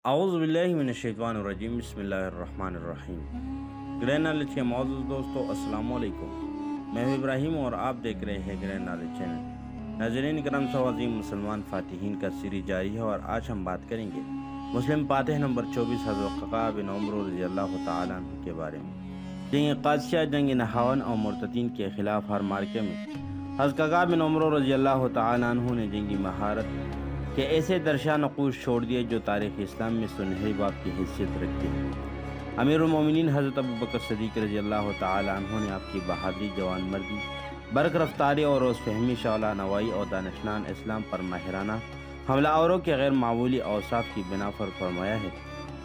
اعوذ باللہ من الشیطان الرجیم، بسم اللہ الرحمن الرحیم۔ گرین نالج کے معزز دوستو، السلام علیکم۔ میں ابراہیم اور آپ دیکھ رہے ہیں گرین نالج چینل۔ ناظرین کرام، سو عظیم مسلمان فاتحین کا سیریز جاری ہے اور آج ہم بات کریں گے مسلم فاتح نمبر 24 حضرت قعقاع بن عمرو رضی اللہ تعالیٰ عنہ کے بارے میں۔ جنگ قادسیہ، جنگ نہاون اور مرتدین کے خلاف ہر مارکے میں حضرت قعقاع بن عمرو رضی اللہ تعالیٰ عنہ نے جنگی مہارت کہ ایسے درشا نقوش چھوڑ دیے جو تاریخ اسلام میں سنہری باب کی حیثیت رکھتے ہیں۔ امیر المومنین حضرت ابوبکر صدیق رضی اللہ تعالی عنہ نے آپ کی بہادری، جوان مردی، برق رفتاری اور روز فہمی، شعلہ نوائی اور دانشنان اسلام پر ماہرانہ حملہ آوروں کے غیر معمولی اوصاف کی بنا پر فرمایا ہے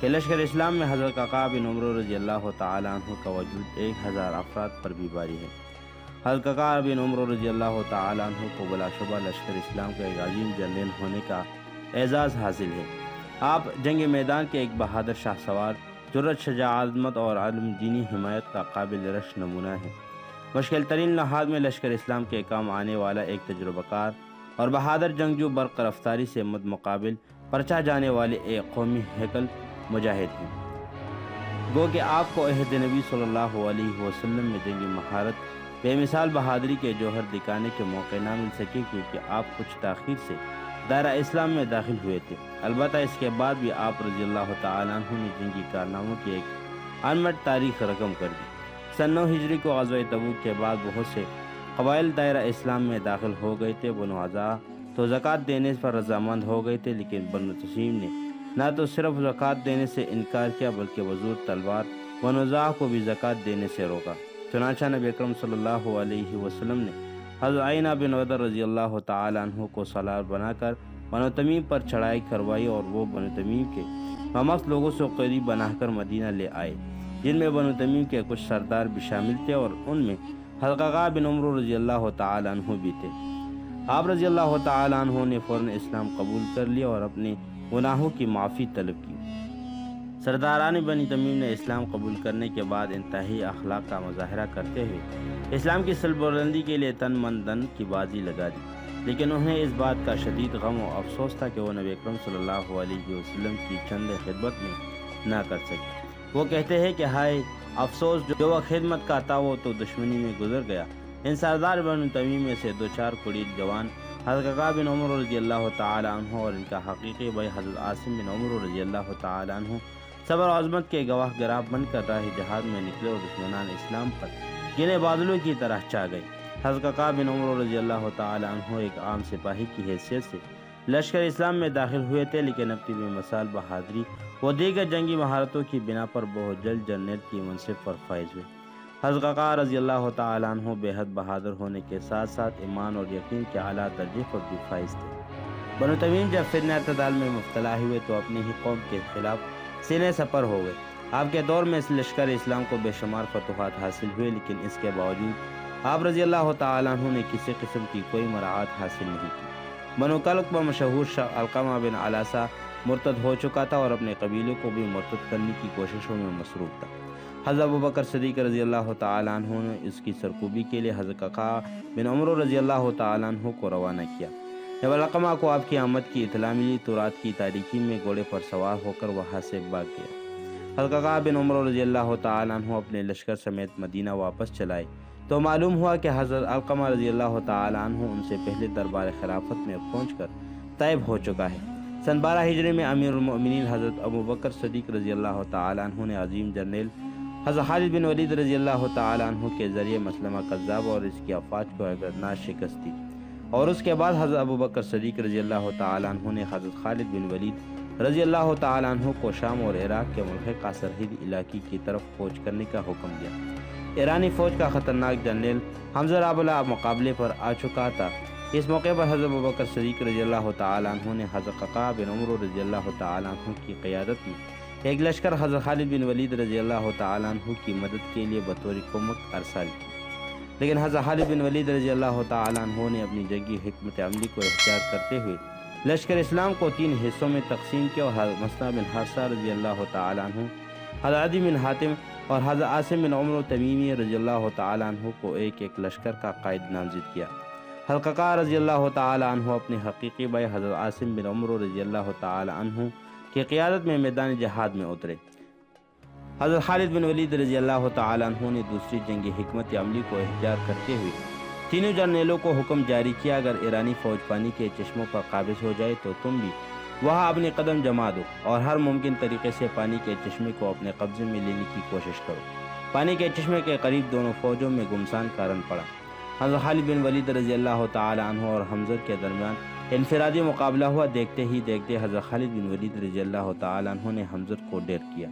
کہ لشکر اسلام میں حضرت قعقاع بن عمرو رضی اللہ تعالی عنہ کا وجود 1000 افراد پر بھی باری ہے۔ حضرت قعقاع بن عمرو رضی اللہ تعالی عنہ کو بلا شبہ لشکر اسلام کا ایک عظیم جنرل ہونے کا اعزاز حاصل ہے۔ آپ جنگ میدان کے ایک بہادر شاہ سوار، جرأت، شجاعت، عظمت اور عالم دینی حمایت کا قابل رشک نمونہ ہے۔ مشکل ترین لمحات میں لشکر اسلام کے کام آنے والا ایک تجربہ کار اور بہادر جنگجو، برق رفتاری سے مد مقابل پرچا جانے والے ایک قومی ہیکل مجاہد ہیں۔ گو کہ آپ کو عہد نبی صلی اللہ علیہ وسلم میں جنگی مہارت، بے مثال بہادری کے جوہر دکھانے کے موقع نہ مل سکے، کیونکہ آپ کچھ تاخیر سے دائرہ اسلام میں داخل ہوئے تھے۔ البتہ اس کے بعد بھی آپ رضی اللہ تعالیٰ عنہ نے جنگی کارناموں کی ایک انمٹ تاریخ رقم کر دی۔ سن 9 ہجری کو غزوہ تبوک کے بعد بہت سے قبائل دائرہ اسلام میں داخل ہو گئے تھے۔ بنو عزا تو زکوٰۃ دینے پر رضامند ہو گئے تھے، لیکن بنو تسیم نے نہ تو صرف زکوٰۃ دینے سے انکار کیا بلکہ وزور تلوار بنو عزا کو بھی زکوٰۃ دینے سے روکا۔ چنانچہ نبی اکرم صلی اللہ علیہ وسلم نے حضرت عینہ بن بدر رضی اللہ تعالیٰ عنہ کو سالار بنا کر بنو تمیم پر چڑھائی کروائی اور وہ بنو تمیم کے ممقت لوگوں سے قیدی بنا کر مدینہ لے آئے، جن میں بنو تمیم کے کچھ سردار بھی شامل تھے اور ان میں حضرت قعقاع بن عمرو رضی اللہ تعالیٰ عنہ بھی تھے۔ آپ رضی اللہ تعالیٰ عنہ نے فوراً اسلام قبول کر لیا اور اپنے گناہوں کی معافی طلب کی۔ سرداران بنی تمیم نے اسلام قبول کرنے کے بعد انتہائی اخلاق کا مظاہرہ کرتے ہوئے اسلام کی سربلندی کے لیے تن من دھن کی بازی لگا دی، لیکن انہیں اس بات کا شدید غم و افسوس تھا کہ وہ نبی اکرم صلی اللہ علیہ وسلم کی چند خدمت میں نہ کر سکے۔ وہ کہتے ہیں کہ ہائے افسوس، جو وہ خدمت کا تھا وہ تو دشمنی میں گزر گیا۔ ان سردار بنو تمیم میں سے 2-4 کڑیل جوان حضرت قعقاع بن عمرو رضی اللہ تعالی عنہ اور ان کا حقیقی بھائی حضرت عاصم بن عمرو رضی اللہ تعالی عنہ صبر و عظمت کے گواہ گراہ بن کر راہ جہاد میں نکلے اور دشمنان اسلام پر گنے بادلوں کی طرح چھا گئے۔ حضرت قعقاع بن عمرو رضی اللہ تعالی عنہ ایک عام سپاہی کی حیثیت سے لشکر اسلام میں داخل ہوئے تھے، لیکن اپنی بے مثال بہادری و دیگر جنگی مہارتوں کی بنا پر بہت جلد جنرل کی منصب پر فائز ہوئے۔ حضرت قعقاع رضی اللہ تعالی عنہ بے حد بہادر ہونے کے ساتھ ساتھ ایمان اور یقین کے اعلیٰ درجے پر بھی فائز تھے۔ بنو تمیم جب فتنہ ارتداد میں مبتلا ہوئے تو اپنی ہی قوم کے خلاف سینے سپر ہو گئے۔ آپ کے دور میں اس لشکر اسلام کو بے شمار فتوحات حاصل ہوئے، لیکن اس کے باوجود آپ رضی اللہ تعالیٰ عنہ نے کسی قسم کی کوئی مراعات حاصل نہیں کی۔ بنو کلب کا مشہور شاہ علقمہ بن علاسہ مرتد ہو چکا تھا اور اپنے قبیلے کو بھی مرتد کرنے کی کوششوں میں مصروف تھا۔ حضرت ابوبکر صدیق رضی اللہ تعالیٰ عنہ نے اس کی سرکوبی کے لیے حضرت قعقاع بن عمرو رضی اللہ تعالیٰ عنہ کو روانہ کیا۔ جب علقمہ کو آپ کی آمد کی اطلاع ملی تو رات کی تاریکی میں گھوڑے پر سوار ہو کر وہاں سے بھاگ گیا۔ حضرت قعقاع بن عمرو رضی اللہ تعالیٰ عنہ اپنے لشکر سمیت مدینہ واپس چلائے تو معلوم ہوا کہ حضرت علقمہ رضی اللہ تعالیٰ عنہ ان سے پہلے دربار خلافت میں پہنچ کر طائب ہو چکا ہے۔ سن 12 ہجری میں امیر المؤمنین حضرت ابوبکر صدیق رضی اللہ تعالیٰ عنہ نے عظیم جنرل حضرت خالد بن ولید رضی اللہ تعالیٰ عنہ کے ذریعے مسلمہ کذاب اور اس کی افواج کو عبرتناک شکست دی، اور اس کے بعد حضرت ابوبکر صدیق رضی اللہ تعالیٰ عنہ نے حضرت خالد بن ولید رضی اللہ تعالیٰ عنہ کو شام اور عراق کے ملحقہ سرحدی علاقے کی طرف فوج کرنے کا حکم دیا۔ ایرانی فوج کا خطرناک جنرل حمزہ رابلہ مقابلے پر آ چکا تھا۔ اس موقع پر حضرت ابوبکر صدیق رضی اللہ تعالیٰ عنہ نے حضرت قعقاع بن عمرو رضی اللہ تعالیٰ عنہ کی قیادت میں ایک لشکر حضرت خالد بن ولید رضی اللہ تعالیٰ عنہ کی مدد کے لیے بطور کمک ارسال کی، لیکن حضرت خالد بن ولید رضی اللہ تعالیٰ عنہ نے اپنی جنگی حکمت عملی کو اختیار کرتے ہوئے لشکر اسلام کو 3 حصوں میں تقسیم کیا اور حضرت مسنہ بن حارثہ رضی اللہ تعالیٰ عنہ، حضرت عدی بن حاتم اور حضرت عاصم بن عمرو تمیمی رضی اللہ تعالیٰ عنہ کو ایک ایک لشکر کا قائد نامزد کیا۔ حضرت قعقاع رضی اللہ تعالیٰ عنہ اپنے حقیقی بھائی حضرت عاصم بن عمرو رضی اللہ تعالیٰ عنہ کی قیادت میں میدان جہاد میں اترے۔ حضرت خالد بن ولید رضی اللہ تعالیٰ عنہ نے دوسری جنگ حکمت عملی کو احتیاط کرتے ہوئے تینوں جرنیلوں کو حکم جاری کیا، اگر ایرانی فوج پانی کے چشموں پر قابض ہو جائے تو تم بھی وہاں اپنے قدم جما دو اور ہر ممکن طریقے سے پانی کے چشمے کو اپنے قبضے میں لینے کی کوشش کرو۔ پانی کے چشمے کے قریب دونوں فوجوں میں گمسان کا رن پڑا۔ حضرت خالد بن ولید رضی اللہ تعالیٰ عنہ اور حمزہ کے درمیان انفرادی مقابلہ ہوا۔ دیکھتے ہی دیکھتے حضرت خالد بن ولید رضی اللہ تعالیٰ عنہ نے حمزہ کو ڈیر کیا۔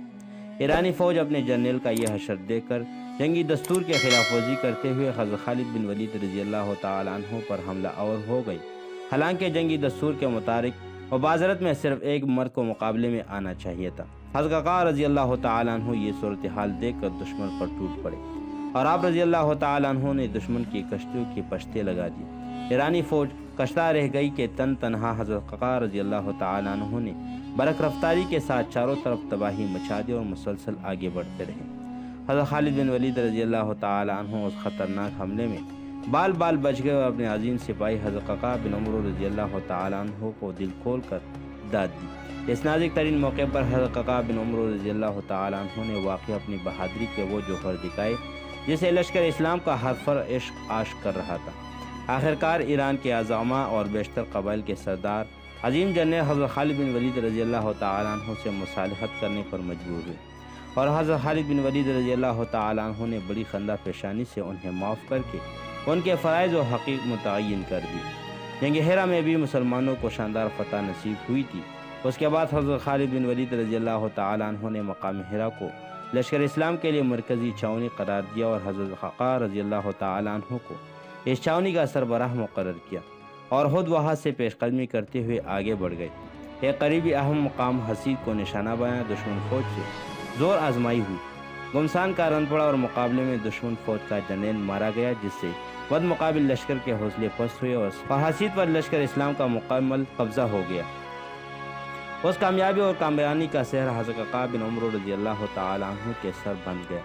ایرانی فوج اپنے جرنیل کا یہ حشر دیکھ کر جنگی دستور کے خلاف ورزی کرتے ہوئے حضرت خالد بن ولید رضی اللہ تعالیٰ عنہ پر حملہ آور ہو گئی۔ حالانکہ جنگی دستور کے مطابق مبازرت میں صرف ایک مرد کو مقابلے میں آنا چاہیے تھا۔ حضرت ققاع رضی اللہ تعالیٰ عنہ یہ صورتحال دیکھ کر دشمن پر ٹوٹ پڑے اور آپ رضی اللہ تعالیٰ عنہ نے دشمن کی کشتیوں کی پشتے لگا دی۔ ایرانی فوج کشتہ رہ گئی کہ تنہا حضرت ققاع رضی اللہ تعالیٰ عنہ نے برق رفتاری کے ساتھ چاروں طرف تباہی مچا دی اور مسلسل آگے بڑھتے رہے۔ حضرت خالد بن ولید رضی اللہ تعالیٰ عنہ اس خطرناک حملے میں بال بال بچ گئے اور اپنے عظیم سپاہی حضرت ققاع بن عمرو رضی اللہ تعالیٰ عنہ کو دل کھول کر داد دی۔ اس نازک ترین موقع پر حضرت ققاع بن عمرو رضی اللہ تعالیٰ عنہ نے واقعی اپنی بہادری کے وہ جوہر دکھائے جسے لشکر اسلام کا ہر فرد عشق عاشق کر رہا تھا۔ آخرکار ایران کے اعظماء اور بیشتر قبائل کے سردار عظیم جنرل حضرت خالد بن ولید رضی اللہ تعالیٰ عنہ سے مصالحت کرنے پر مجبور ہوئے اور حضرت خالد بن ولید رضی اللہ تعالیٰ عنہ نے بڑی خندہ پیشانی سے انہیں معاف کر کے ان کے فرائض و حقیق متعین کر دی۔ جنگ ہیرا میں بھی مسلمانوں کو شاندار فتح نصیب ہوئی تھی۔ اس کے بعد حضرت خالد بن ولید رضی اللہ تعالیٰ عنہ نے مقام ہیرا کو لشکر اسلام کے لیے مرکزی چھاونی قرار دیا اور حضرت ققاع رضی اللہ تعالیٰ عنہ کو اس چھاونی کا سربراہ مقرر کیا اور خود وہاں سے پیش قدمی کرتے ہوئے آگے بڑھ گئے۔ ایک قریبی اہم مقام حسید کو نشانہ بنایا دشمن فوج سے زور آزمائی ہوئی۔ گمسان کا رن پڑا اور مقابلے میں دشمن فوج کا جنرل مارا گیا، جس سے بد مقابل لشکر کے حوصلے پست ہوئے اور حسید پر لشکر اسلام کا مکمل قبضہ ہو گیا۔ اس کامیابی اور کامرانی کا سہرا حضرت ققاع بن عمرو رضی اللہ تعالیٰ عنہ کے سر بن گیا۔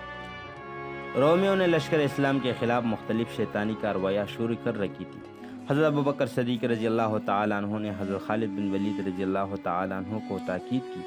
رومیوں نے لشکر اسلام کے خلاف مختلف شیطانی کارروائیاں شروع کر رکھی تھی۔ حضرت ابوبکر صدیق رضی اللہ تعالیٰ عنہ نے حضرت خالد بن ولید رضی اللہ تعالیٰ عنہ کو تاکید کی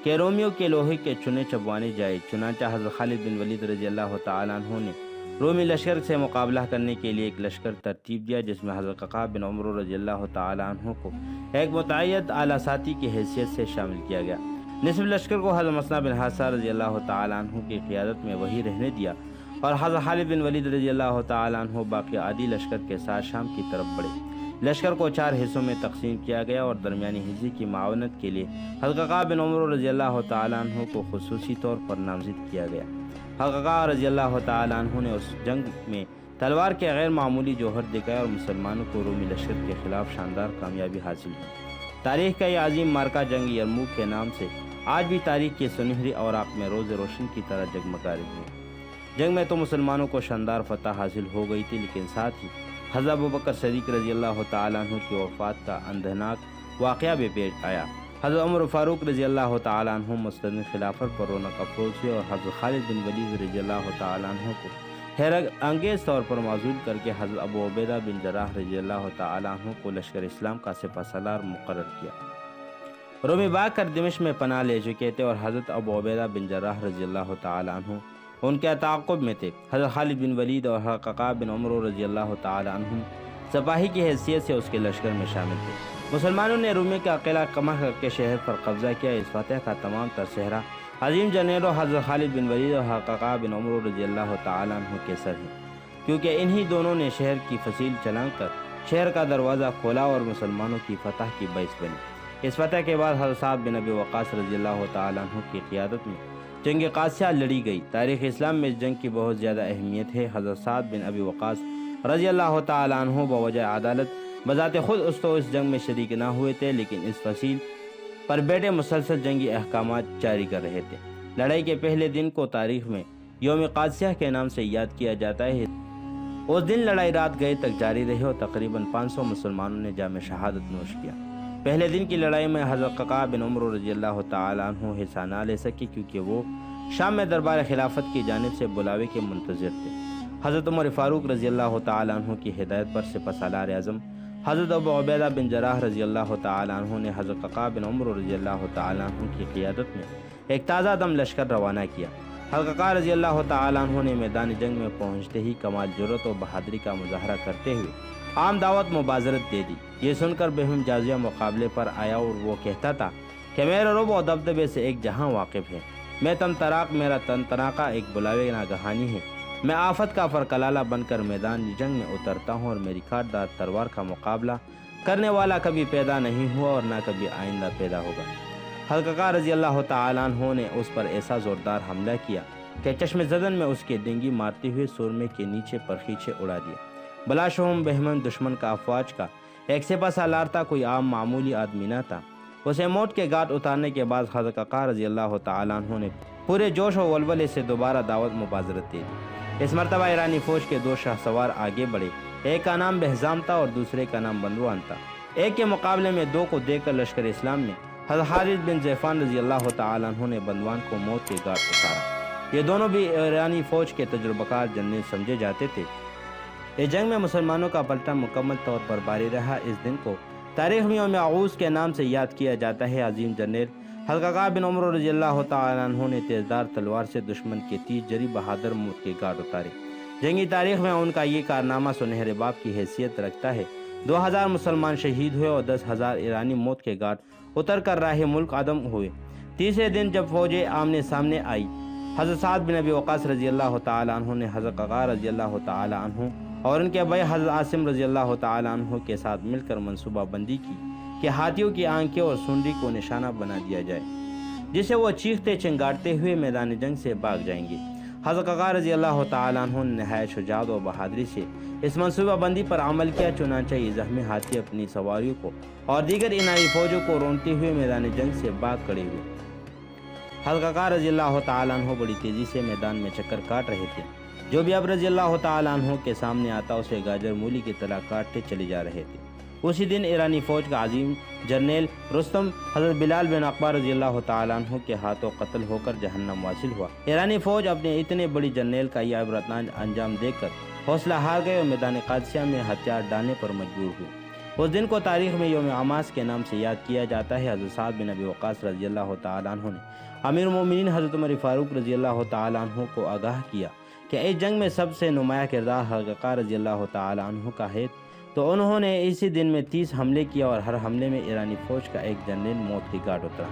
کہ رومیوں کے لوہے کے چنے چبوانے جائے۔ چنانچہ حضرت خالد بن ولید رضی اللہ تعالیٰ عنہ نے رومی لشکر سے مقابلہ کرنے کے لیے ایک لشکر ترتیب دیا، جس میں حضرت ققاع بن عمرو رضی اللہ تعالیٰ عنہ کو ایک متعید اعلیٰ ساتھی کی حیثیت سے شامل کیا گیا۔ نصف لشکر کو حضرت مثنیٰ بن حارثہ رضی اللہ تعالیٰ عنہ کی قیادت میں وہی رہنے دیا اور حضرت خالد بن ولید رضی اللہ تعالیٰ عنہ باقی عادی لشکر کے ساتھ شام کی طرف بڑھے۔ لشکر کو 4 حصوں میں تقسیم کیا گیا اور درمیانی حصے کی معاونت کے لیے حضرت ققاع بن عمرو رضی اللہ تعالیٰ عنہ کو خصوصی طور پر نامزد کیا گیا۔ حضرت ققاع رضی اللہ تعالیٰ عنہ نے اس جنگ میں تلوار کے غیر معمولی جوہر دکھایا اور مسلمانوں کو رومی لشکر کے خلاف شاندار کامیابی حاصل کی۔ تاریخ کا یہ عظیم مارکہ جنگ یرموک کے نام سے آج بھی تاریخ کی سنہری اوراق میں روز روشن کی طرح جگمگا رہی ہے۔ جنگ میں تو مسلمانوں کو شاندار فتح حاصل ہو گئی تھی، لیکن ساتھ ہی حضرت ابوبکر صدیق رضی اللہ تعالیٰ عنہ کی وفات کا اندھناک واقعہ بھی پیش آیا۔ حضرت عمر فاروق رضی اللہ تعالیٰ عنہ مستدین خلافت پر رونق افروز ہوئے اور حضرت خالد بن ولید رضی اللہ تعالیٰ عنہ کو حیرت انگیز طور پر معزول کر کے حضرت ابو عبیدہ بن جراح رضی اللہ تعالیٰ عنہ کو لشکر اسلام کا سپہ سالار مقرر کیا۔ رومی بھاگ کر دمشق میں پناہ لے چکے تھے اور حضرت ابو عبیدہ بن جراح رضی اللہ تعالیٰ عنہ ان کے تعاقب میں تھے۔ حضرت خالد بن ولید اور حضرت ققاع بن عمرو رضی اللہ تعالیٰ عنہ سپاہی کی حیثیت سے اس کے لشکر میں شامل تھے۔ مسلمانوں نے رومی کا قلعہ قمع کر کے شہر پر قبضہ کیا۔ اس فتح کا تمام تر صحرا عظیم جنرلوں حضرت خالد بن ولید اور حضرت ققاع بن عمرو رضی اللہ تعالیٰ عنہ کے سر ہے، کیونکہ انہی دونوں نے شہر کی فصیل چلان کر شہر کا دروازہ کھولا اور مسلمانوں کی فتح کی باعث بنی۔ اس فتح کے بعد حضرت سعد بن ابی وقاص رضی اللہ تعالیٰ عنہ کی قیادت میں جنگ قادسیہ لڑی گئی۔ تاریخ اسلام میں اس جنگ کی بہت زیادہ اہمیت ہے۔ حضرت سعد بن ابی وقاص رضی اللہ تعالیٰ عنہ بوجہ عدالت بذات خود اس جنگ میں شریک نہ ہوئے تھے، لیکن اس فصیل پر بیٹے مسلسل جنگی احکامات جاری کر رہے تھے۔ لڑائی کے پہلے دن کو تاریخ میں یوم قادسیہ کے نام سے یاد کیا جاتا ہے۔ اس دن لڑائی رات گئے تک جاری رہی اور تقریباً 500 مسلمانوں نے جام شہادت نوش کیا۔ پہلے دن کی لڑائی میں حضرت ققاع بن عمرو رضی اللہ تعالیٰ عنہ حصہ نہ لے سکے، کیونکہ وہ شام میں دربار خلافت کی جانب سے بلاوے کے منتظر تھے۔ حضرت عمر فاروق رضی اللہ تعالیٰ عنہ کی ہدایت پر سپہ سالار اعظم حضرت ابو عبیدہ بن جراح رضی اللہ تعالیٰ عنہ نے حضرت قعقاع بن عمرو رضی اللہ تعالیٰ عنہ کی قیادت میں ایک تازہ دم لشکر روانہ کیا۔ حضرت قعقاع رضی اللہ تعالیٰ عنہ نے میدان جنگ میں پہنچتے ہی کمال جرأت و بہادری کا مظاہرہ کرتے ہوئے عام دعوت مبازرت دے دی۔ یہ سن کر بہم جازیہ مقابلے پر آیا اور وہ کہتا تھا کہ میرے رعب و دبدبے سے ایک جہاں واقف ہے، میں تم طراق، میرا تن تناقہ ایک بلاوے ناگہانی ہے، میں آفت کا فرکلالہ بن کر میدان جنگ میں اترتا ہوں اور میری کاٹ دار تلوار کا مقابلہ کرنے والا کبھی پیدا نہیں ہوا اور نہ کبھی آئندہ پیدا ہوگا۔ حضرت قعقاع رضی اللہ تعالیٰ عنہ نے اس پر ایسا زوردار حملہ کیا کہ چشم زدن میں اس کے ڈینگی مارتے ہوئے سرمے کے نیچے پر کھینچے اڑا دیا۔ بلا شبہ بہمن دشمن کا افواج کا ایک سپہ سالار تھا، کوئی عام معمولی آدمی نہ تھا۔ اسے موت کے گھاٹ اتارنے کے بعد حضرت قعقاع رضی اللہ تعالیٰ عنہ نے پورے جوش و ولولے سے دوبارہ دعوت مبازرت دے دی۔ اس مرتبہ ایرانی فوج کے دو شاہ سوار آگے بڑھے، ایک کا نام بہزام تھا اور دوسرے کا نام بندوان تھا۔ ایک کے مقابلے میں دو کو دیکھ کر لشکر اسلام میں حضرت حارث بن زیفان رضی اللہ تعالیٰ عنہ نے بندوان کو موت کے گھاٹ اتارا۔ یہ دونوں بھی ایرانی فوج کے تجربہ کار جنرل سمجھے جاتے تھے۔ اس جنگ میں مسلمانوں کا پلٹا مکمل طور پر باری رہا۔ اس دن کو تاریخ میں یوم عغوز کے نام سے یاد کیا جاتا ہے۔ عظیم جنرل حضرت قعقاع بن عمرو رضی اللہ تعالیٰ عنہ نے تیزدار تلوار سے دشمن کے 30 جری بہادر موت کے گھاٹ اتارے۔ جنگی تاریخ میں ان کا یہ کارنامہ سنہرے باب کی حیثیت رکھتا ہے۔ 2000 مسلمان شہید ہوئے اور 10,000 ایرانی موت کے گھاٹ اتر کر راہ ملک عدم ہوئے۔ تیسرے دن جب فوجیں آمنے سامنے آئی، حضرت سعد بن ابی وقاص رضی اللہ تعالیٰ عنہ نے حضرت قعقاع رضی اللہ تعالیٰ عنہ اور ان کے بھائی حضرت عاصم رضی اللہ تعالیٰ عنہ کے ساتھ مل کر منصوبہ بندی کی کہ ہاتھیوں کی آنکھیں اور سنڈی کو نشانہ بنا دیا جائے، جسے وہ چیختے چنگاڑتے ہوئے میدان جنگ سے بھاگ جائیں گے۔ حضرت قعقاع رضی اللہ تعالیٰ عنہ نے نہایت شجاعت و بہادری سے اس منصوبہ بندی پر عمل کیا، چنانچہ یہ زخمی ہاتھی اپنی سواریوں کو اور دیگر ایرانی فوجوں کو رونتے ہوئے میدان جنگ سے بھاگ کھڑے ہوئے۔ حضرت قعقاع رضی اللہ تعالیٰ عنہ بڑی تیزی سے میدان میں چکر کاٹ رہے تھے۔ جو بھی اب رضی اللہ تعالیٰ عنہ کے سامنے آتا اسے گاجر مولی کی طرح کاٹتے چلے جا رہے تھے۔ اسی دن ایرانی فوج کا عظیم جرنیل رستم حضرت بلال بن عقبہ رضی اللہ تعالیٰ عنہ کے ہاتھوں قتل ہو کر جہنم واصل ہوا۔ ایرانی فوج اپنے اتنے بڑی جرنیل کا یہ عبرتناک انجام دیکھ کر حوصلہ ہار گئے اور میدان قادسیہ میں ہتھیار ڈالنے پر مجبور ہوئے۔ اس دن کو تاریخ میں یوم عماس کے نام سے یاد کیا جاتا ہے۔ حضرت سعد بن ابی وقاص رضی اللہ تعالیٰ عنہ نے امیر المومنین حضرت عمر فاروق رضی اللہ تعالیٰ عنہ کو آگاہ کیا کہ اس جنگ میں سب سے نمایاں کردار حضرت قعقاع رضی اللہ تعالیٰ عنہ کا ہے، تو انہوں نے اسی دن میں 30 حملے کیا اور ہر حملے میں ایرانی فوج کا ایک جنرل موت کے گھاٹ اترا۔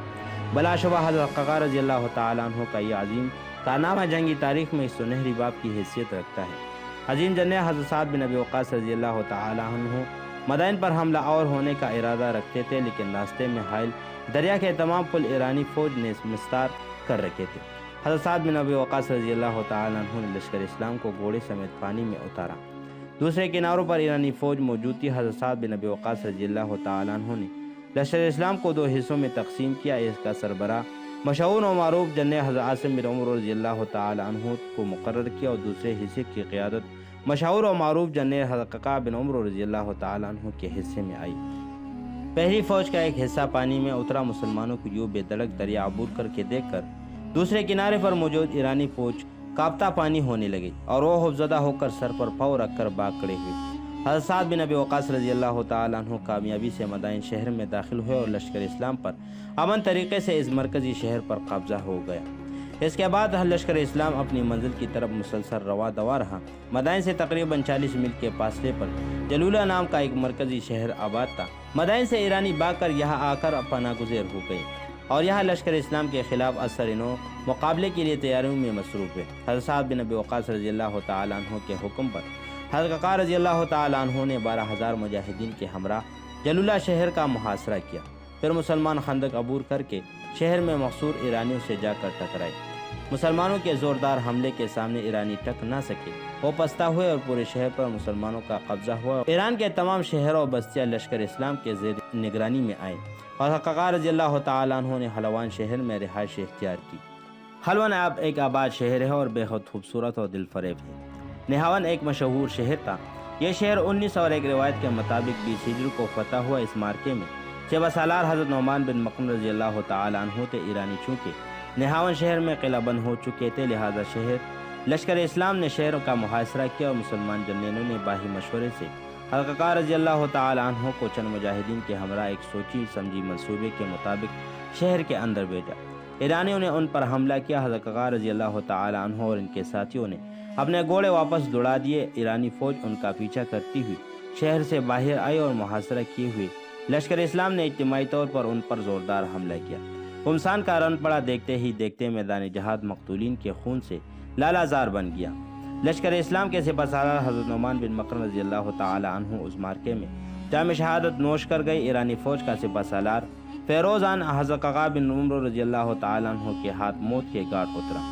بلا شبہ حضرت قعقاع رضی اللہ تعالیٰ عنہ کا یہ عظیم کارنامہ جنگی تاریخ میں اس سنہری باب کی حیثیت رکھتا ہے۔ عظیم جنرل حضرت سعد بن ابی وقاص رضی اللہ تعالیٰ عنہ مدائن پر حملہ آور ہونے کا ارادہ رکھتے تھے، لیکن راستے میں حائل دریا کے تمام پل ایرانی فوج نے مستار کر رکھے تھے۔ حضرت سعد بن ابی وقاص رضی اللہ تعالیٰ عنہ نے لشکر اسلام کو گھوڑے سمیت پانی میں اتارا۔ دوسرے کناروں پر ایرانی فوج موجود تھی۔ حضرت سعد بن ابی وقاص رضی اللہ تعالیٰ عنہ نے لشکر اسلام کو 2 حصوں میں تقسیم کیا۔ اس کا سربراہ مشہور و معروف جنرل حضرت عاصم بن عمرو رضی اللہ تعالیٰ عنہ کو مقرر کیا اور دوسرے حصے کی قیادت مشہور و معروف جنرل حضرت قعقاع بن عمرو رضی اللہ تعالیٰ عنہ کے حصے میں آئی۔ پہلی فوج کا ایک حصہ پانی میں اترا۔ مسلمانوں کو یوں بے دڑک دریا عبور کر کے دیکھ کر دوسرے کنارے پر موجود ایرانی فوج کاپتا پانی ہونے لگی اور وہ خوفزدہ ہو کر سر پر پاؤں رکھ کر بھاگ کھڑے ہوئے۔ حضرت سعد بن ابی وقاص رضی اللہ تعالیٰ عنہ کامیابی سے مدائن شہر میں داخل ہوئے اور لشکر اسلام پر امن طریقے سے اس مرکزی شہر پر قبضہ ہو گیا۔ اس کے بعد لشکر اسلام اپنی منزل کی طرف مسلسل رواں دوا رہا۔ مدائن سے تقریباً 40 میل کے فاصلے پر جلولہ نام کا ایک مرکزی شہر آباد تھا۔ مدائن سے ایرانی بھاگ کر یہاں آ کر پناہ گزیر ہو گئے اور یہاں لشکر اسلام کے خلاف اثر نو مقابلے کے لیے تیاریوں میں مصروف ہوئے۔ حضرت سعد بن ابی وقاص رضی اللہ تعالیٰ عنہ کے حکم پر حضرت قعقاع رضی اللہ تعالیٰ عنہ نے 12,000 مجاہدین کے ہمراہ جلولہ شہر کا محاصرہ کیا۔ پھر مسلمان خندق عبور کر کے شہر میں محصور ایرانیوں سے جا کر ٹکرائے۔ مسلمانوں کے زوردار حملے کے سامنے ایرانی ٹک نہ سکے، وہ پستہ ہوئے اور پورے شہر پر مسلمانوں کا قبضہ ہوا۔ ایران کے تمام شہروں اور بستیاں لشکر اسلام کے زیر نگرانی میں آئیں اور قعقاع رضی اللہ تعالیٰ عنہ نے حلوان شہر میں رہائش اختیار کی۔ حلوان اب ایک آباد شہر ہے اور بہت خوبصورت اور دل فریب ہے۔ نہاون ایک مشہور شہر تھا۔ یہ شہر 1901 روایت کے مطابق 20 ہجری کو فتح ہوا۔ اس مارکے میں شیبہ سالار حضرت نعمان بن مقم رضی اللہ تعالیٰ عنہ تھے۔ ایرانی چونکہ نہاون شہر میں قلعہ بند ہو چکے تھے، لہذا لشکر اسلام نے شہر کا محاصرہ کیا اور مسلمان جنرلوں نے باہمی مشورے سے حضرت رضی اللہ تعالی عنہ کو چند مجاہدین کے ہمراہ ایک سوچی سمجھی منصوبے کے مطابق شہر کے اندر بھیجا۔ ایرانیوں نے ان پر حملہ کیا۔ حضرت رضی اللہ تعالی عنہ اور ان کے ساتھیوں نے اپنے گھوڑے واپس دوڑا دیے۔ ایرانی فوج ان کا پیچھا کرتی ہوئی شہر سے باہر آئی اور محاصرہ کیے ہوئے لشکر اسلام نے اجتماعی طور پر ان پر زوردار حملہ کیا۔ گمسان کا رن پڑا، دیکھتے ہی دیکھتے میدان جہاد مقتولین کے خون سے لالا زار بن گیا۔ لشکر اسلام کے سپہ سالار حضرت نعمان بن مکرم رضی اللہ تعالی عنہ اس مارکے میں جام شہادت نوش کر گئے۔ ایرانی فوج کا سپہ سالار فیروزان حضرت ققا بن عمرو رضی اللہ تعالی عنہ کے ہاتھ موت کے گھاٹ اترا۔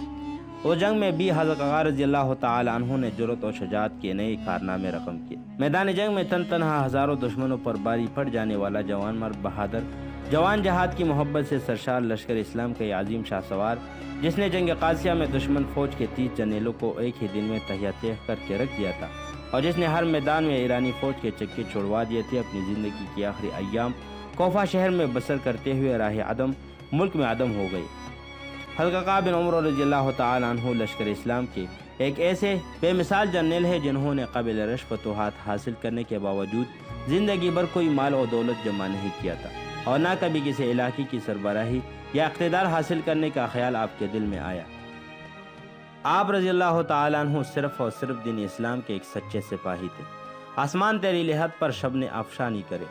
اس جنگ میں بھی حضرت ققا رضی اللہ تعالی عنہ نے جرأت و شجاعت کے نئے کارنامے رقم کیے۔ میدان جنگ میں تنہا ہزاروں دشمنوں پر باری پڑ جانے والا جوان مرد بہادر، جوان جہاد کی محبت سے سرشار لشکر اسلام کا یہ عظیم شاہ سوار، جس نے جنگ قادسیہ میں دشمن فوج کے 30 جرنیلوں کو ایک ہی دن میں تہیا تیغ کر کے رکھ دیا تھا، اور جس نے ہر میدان میں ایرانی فوج کے چکے چھڑوا دیے تھے، اپنی زندگی کے آخری ایام کوفہ شہر میں بسر کرتے ہوئے راہ عدم ملک میں عدم ہو گئی۔ حضرت ققا بن عمرو رضی اللہ تعالی عنہ لشکر اسلام کے ایک ایسے بے مثال جرنیل ہے جنہوں نے قابل رشک فتوحات حاصل کرنے کے باوجود زندگی بھر کوئی مال و دولت جمع نہیں کیا تھا، اور نہ کبھی کسی علاقے کی سربراہی یا اقتدار حاصل کرنے کا خیال آپ کے دل میں آیا۔ آپ رضی اللہ تعالیٰ عنہ صرف اور صرف دین اسلام کے ایک سچے سپاہی تھے۔ آسمان تیری لحد پر شب نے افشانی کرے۔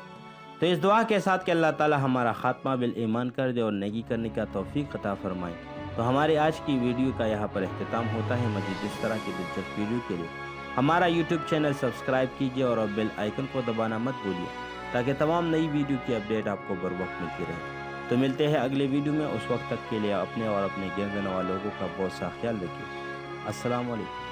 تو اس دعا کے ساتھ کہ اللہ تعالی ہمارا خاتمہ بالایمان کر دے اور نیکی کرنے کا توفیق عطا فرمائے، تو ہماری آج کی ویڈیو کا یہاں پر اختتام ہوتا ہے۔ مزید اس طرح کی دلچسپ ویڈیو کے لیے ہمارا یوٹیوب چینل سبسکرائب کیجیے اور بیل آئیکن کو دبانا مت بھولیے، تاکہ تمام نئی ویڈیو کی اپڈیٹ آپ کو بر وقت ملتی رہے۔ تو ملتے ہیں اگلے ویڈیو میں، اس وقت تک کے لیے اپنے اور اپنے گرد نواز لوگوں کا بہت سا خیال رکھیے۔ السلام علیکم۔